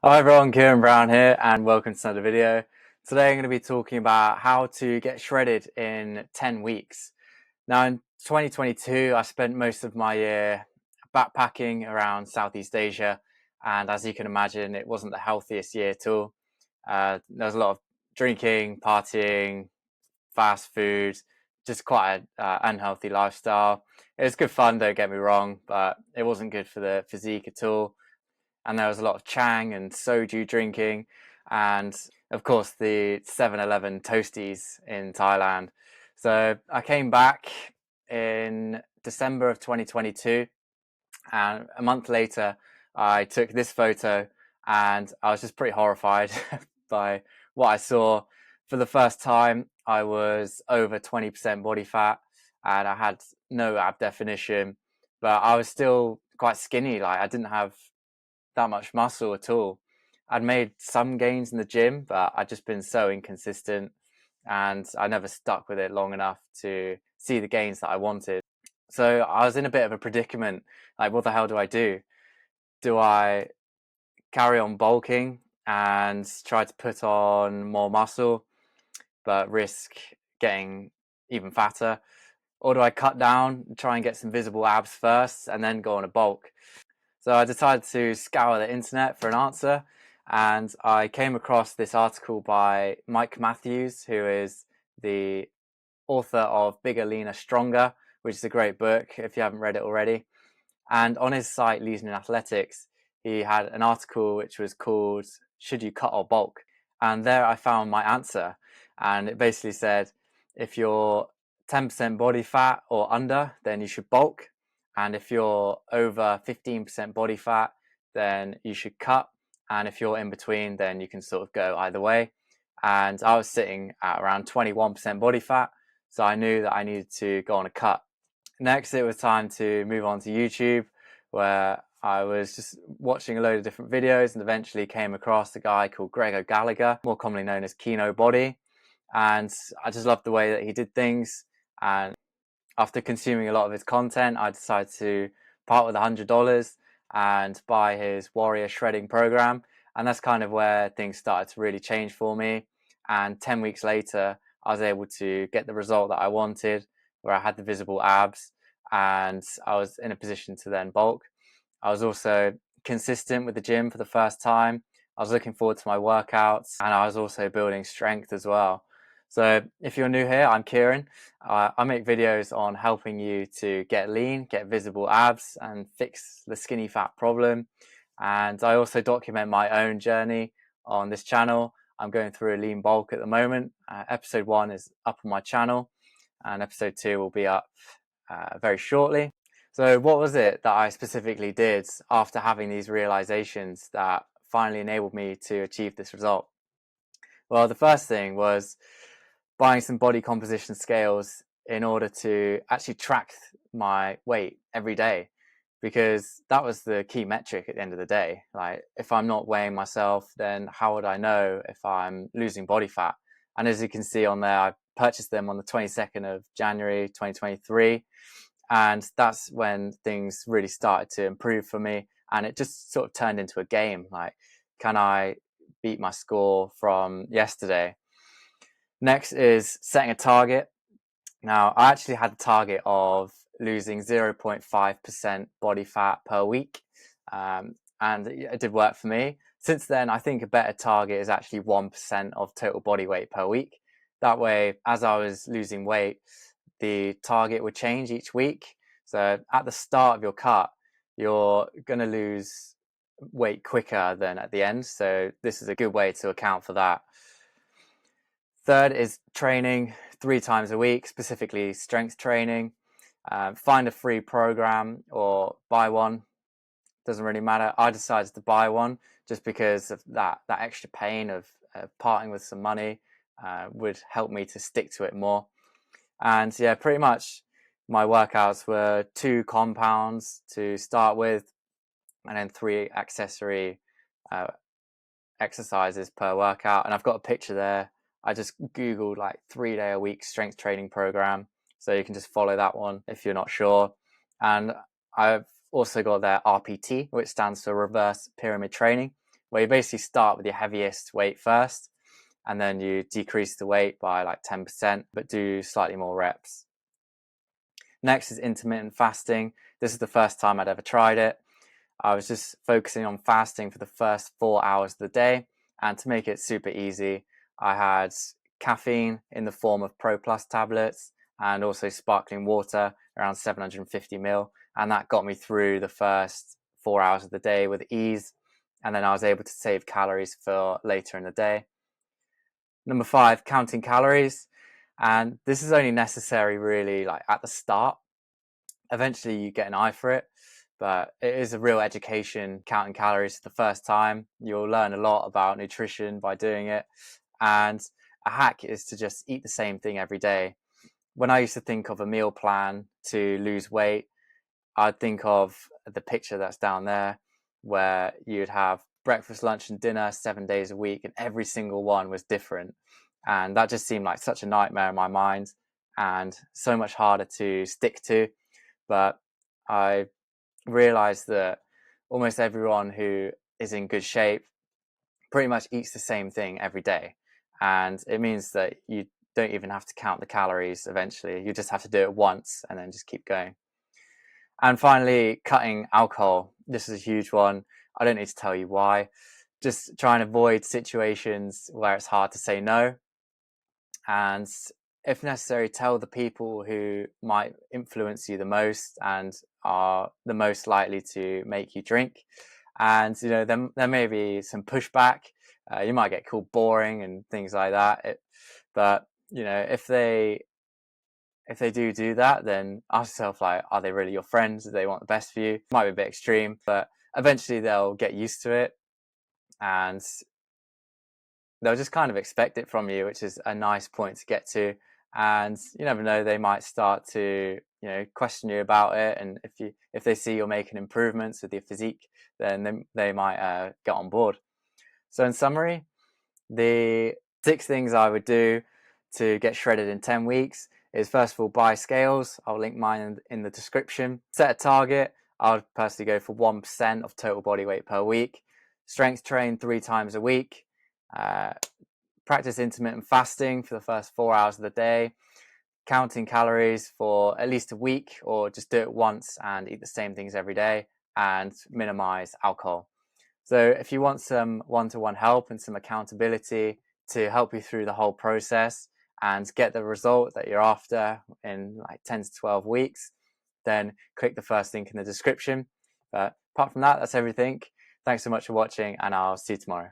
Hi everyone, Kieran Brown here and welcome to another video. Today I'm going to be talking about how to get shredded in 10 weeks. Now in 2022 I spent most of my year backpacking around Southeast Asia, and as you can imagine it wasn't the healthiest year at all. There was a lot of drinking, partying, fast food, just quite an unhealthy lifestyle. It was good fun, don't get me wrong, but it wasn't good for the physique at all. And there was a lot of chang and soju drinking, and of course the 7-Eleven toasties in Thailand. So I came back in December of 2022, and a month later I took this photo, and I was just pretty horrified by what I saw. For the first time I was over 20% body fat, and I had no ab definition, but I was still quite skinny. Like, I didn't have that much muscle at all. I'd made some gains in the gym, but I'd just been so inconsistent, and I never stuck with it long enough to see the gains that I wanted. So I was in a bit of a predicament. Like, what the hell do I do? Do I carry on bulking and try to put on more muscle, but risk getting even fatter? Or do I cut down, try and get some visible abs first, and then go on a bulk? So I decided to scour the internet for an answer, and I came across this article by Mike Matthews, who is the author of Bigger, Leaner, Stronger, which is a great book if you haven't read it already. And on his site, Legion Athletics, he had an article which was called "Should You Cut or Bulk?" And there I found my answer. And it basically said, if you're 10% body fat or under, then you should bulk. And if you're over 15% body fat, then you should cut. And if you're in between, then you can sort of go either way. And I was sitting at around 21% body fat, so I knew that I needed to go on a cut. Next, it was time to move on to YouTube, where I was just watching a load of different videos and eventually came across a guy called Greg O'Gallagher, more commonly known as Kino Body. And I just loved the way that he did things. And after consuming a lot of his content, I decided to part with $100 and buy his Warrior Shredding program. And that's kind of where things started to really change for me. And 10 weeks later, I was able to get the result that I wanted, where I had the visible abs and I was in a position to then bulk. I was also consistent with the gym for the first time. I was looking forward to my workouts, and I was also building strength as well. So if you're new here, I'm Kieran. I make videos on helping you to get lean, get visible abs, and fix the skinny fat problem. And I also document my own journey on this channel. I'm going through a lean bulk at the moment. Episode 1 is up on my channel, and episode 2 will be up very shortly. So what was it that I specifically did after having these realizations that finally enabled me to achieve this result? Well, the first thing was buying some body composition scales in order to actually track my weight every day, because that was the key metric at the end of the day. Like, if I'm not weighing myself, then how would I know if I'm losing body fat? And as you can see on there, I purchased them on the 22nd of January 2023, and that's when things really started to improve for me, and it just sort of turned into a game. Like, can I beat my score from yesterday? Next is setting a target. Now, I actually had a target of losing 0.5% body fat per week, and it did work for me. Since then, I think a better target is actually 1% of total body weight per week. That way, as I was losing weight, the target would change each week. So at the start of your cut, you're going to lose weight quicker than at the end. So this is a good way to account for that. Third is training 3 times a week, specifically strength training. Find a free program or buy one. Doesn't really matter. I decided to buy one just because of that extra pain of parting with some money would help me to stick to it more. And yeah, pretty much my workouts were 2 compounds to start with, and then 3 accessory exercises per workout. And I've got a picture there. I just Googled like 3-day-a-week strength training program, so you can just follow that one if you're not sure. And I've also got their RPT, which stands for reverse pyramid training, where you basically start with your heaviest weight first, and then you decrease the weight by like 10%, but do slightly more reps. Next is intermittent fasting. This is the first time I'd ever tried it. I was just focusing on fasting for the first 4 hours of the day. And to make it super easy, I had caffeine in the form of Pro Plus tablets and also sparkling water, around 750 ml. And that got me through the first 4 hours of the day with ease. And then I was able to save calories for later in the day. Number 5, counting calories. And this is only necessary really like at the start. Eventually you get an eye for it, but it is a real education counting calories for the first time. You'll learn a lot about nutrition by doing it. And a hack is to just eat the same thing every day. When I used to think of a meal plan to lose weight, I'd think of the picture that's down there where you'd have breakfast, lunch, and dinner 7 days a week, and every single one was different. And that just seemed like such a nightmare in my mind and so much harder to stick to. But I realized that almost everyone who is in good shape pretty much eats the same thing every day. And it means that you don't even have to count the calories eventually. You just have to do it once and then just keep going. And finally, cutting alcohol. This is a huge one. I don't need to tell you why. Just try and avoid situations where it's hard to say no. And if necessary, tell the people who might influence you the most and are the most likely to make you drink. And there may be some pushback. You might get called boring and things like that. But if they do that, then ask yourself, like, are they really your friends? Do they want the best for you? It might be a bit extreme, but eventually they'll get used to it and they'll just kind of expect it from you, which is a nice point to get to. And you never know, they might start to question you about it, and if they see you're making improvements with your physique, then they might get on board. So in summary, the 6 things I would do to get shredded in 10 weeks is, first of all, buy scales. I'll link mine in the description. Set a target. I would personally go for 1% of total body weight per week. Strength train 3 times a week. Practice intermittent fasting for the first 4 hours of the day. Counting calories for at least a week, or just do it once and eat the same things every day, and minimize alcohol. So if you want some one-to-one help and some accountability to help you through the whole process and get the result that you're after in like 10 to 12 weeks, then click the first link in the description. But apart from that, that's everything. Thanks so much for watching, and I'll see you tomorrow.